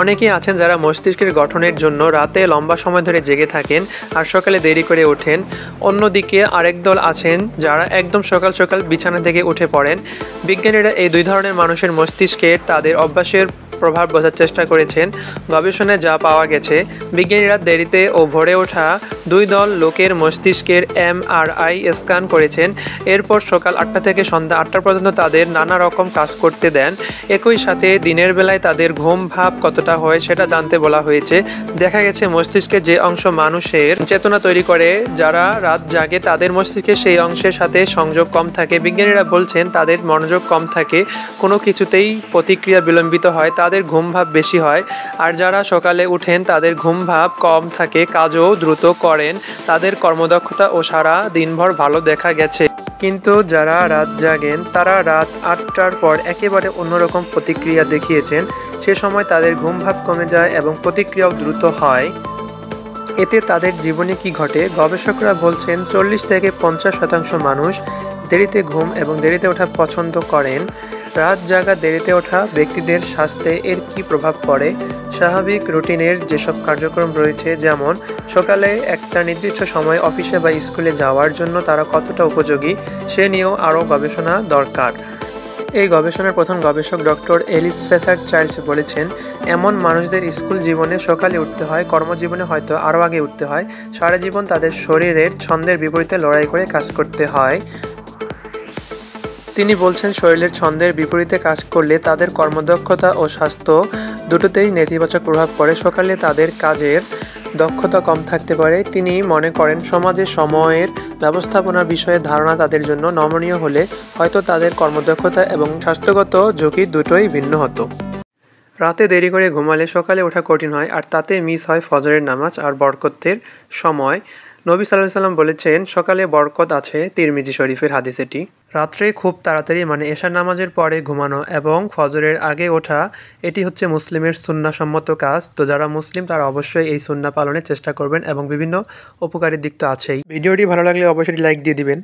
অনেকেই আছেন যারা মস্তিষ্কের গঠনের জন্য রাতে লম্বা সময় ধরে জেগে থাকেন আর সকালে দেরি করে ওঠেন। অন্যদিকে আরেক দল আছেন যারা একদম সকাল সকাল বিছানা থেকে উঠে পড়েন। বিজ্ঞানীরা এই দুই ধরনের মানুষের মস্তিষ্কে তাদের অভ্যাসের প্রভাব বোঝার চেষ্টা করেছেন। গবেষণায় যা পাওয়া গেছে, বিজ্ঞানীরা দেরিতে ও ভোরে ওঠা দুই দল লোকের মস্তিষ্কের এমআরআই স্ক্যান করেছেন। এরপর সকাল 8টা থেকে সন্ধ্যা 8টা পর্যন্ত তাদের নানা রকম কাজ করতে দেন। একই সাথে দিনের বেলায় তাদের ঘুম ভাব কতটা হয় সেটা জানতে বলা হয়েছে। দেখা গেছে মস্তিষ্কের যে অংশ মানুষের চেতনা তৈরি করে, যারা রাত জাগে তাদের মস্তিষ্কে সেই অংশের সাথে সংযোগ কম থাকে। বিজ্ঞানীরা বলছেন তাদের মনোযোগ কম থাকে, কোনো কিছুতেই প্রতিক্রিয়া বিলম্বিত হয়, তাদের ঘুম ভাব বেশি হয়। আর যারা সকালে উঠেন তাদের ঘুম ভাব কম থাকে, কাজও দ্রুত করেন, তাদের কর্মদক্ষতা ও সারা দিনভর ভালো দেখা গেছে। কিন্তু যারা রাত জাগেন তারা রাত 8টার পর একেবারে অন্যরকম প্রতিক্রিয়া দেখিয়েছেন। সে সময় তাদের ঘুম ভাব কমে যায় এবং প্রতিক্রিয়াও দ্রুত হয়। এতে তাদের জীবনে কি ঘটে? গবেষকরা বলছেন 40 থেকে 50% মানুষ দেরিতে ঘুম এবং দেরিতে ওঠা পছন্দ করেন। রাত জাগা দেরিতে ওঠা ব্যক্তিদের স্বাস্থ্যে এর কী প্রভাব পড়ে? স্বাভাবিক রুটিনের যেসব কার্যক্রম রয়েছে, যেমন সকালে একটা নির্দিষ্ট সময় অফিসে বা স্কুলে যাওয়ার জন্য তারা কতটা উপযোগী, সে নিয়েও আরও গবেষণা দরকার। এই গবেষণার প্রধান গবেষক ডক্টর এলিস ফেসার চাইল্ডস বলেছেন, এমন মানুষদের স্কুল জীবনে সকালে উঠতে হয়, কর্মজীবনে হয়তো আরও আগে উঠতে হয়। সারা জীবন তাদের শরীরের ছন্দের বিপরীতে লড়াই করে কাজ করতে হয়। তিনি বলছেন শরীরের ছন্দের বিপরীতে কাজ করলে তাদের কর্মদক্ষতা ও স্বাস্থ্য দুটোতেই নেতিবাচক প্রভাব পড়ে। সকালে তাদের কাজের দক্ষতা কম থাকতে পারে। তিনি মনে করেন সমাজে সময়ের ব্যবস্থাপনার বিষয়ে ধারণা তাদের জন্য নমনীয় হলে হয়তো তাদের কর্মদক্ষতা এবং স্বাস্থ্যগত ঝুঁকি দুটোই ভিন্ন হতো। রাতে দেরি করে ঘুমালে সকালে ওঠা কঠিন হয়, আর তাতে মিস হয় ফজরের নামাজ আর বরকতের সময়। নবী সাল্লাল্লাহু আলাইহি ওয়াসাল্লাম বলেছেন সকালে বরকত আছে, তিরমিজি শরীফের হাদিস এটি। রাত্রে খুব তাড়াতাড়ি মানে এশার নামাজের পরে ঘুমানো এবং ফজরের আগে ওঠা, এটি হচ্ছে মুসলিমের সুন্নাহসম্মত কাজ। তো যারা মুসলিম তারা অবশ্যই এই সুন্নাহ পালনের চেষ্টা করবেন এবং বিভিন্ন উপকারী দিক তো আছেই। ভিডিওটি ভালো লাগলে অবশ্যই লাইক দিয়ে দিবেন।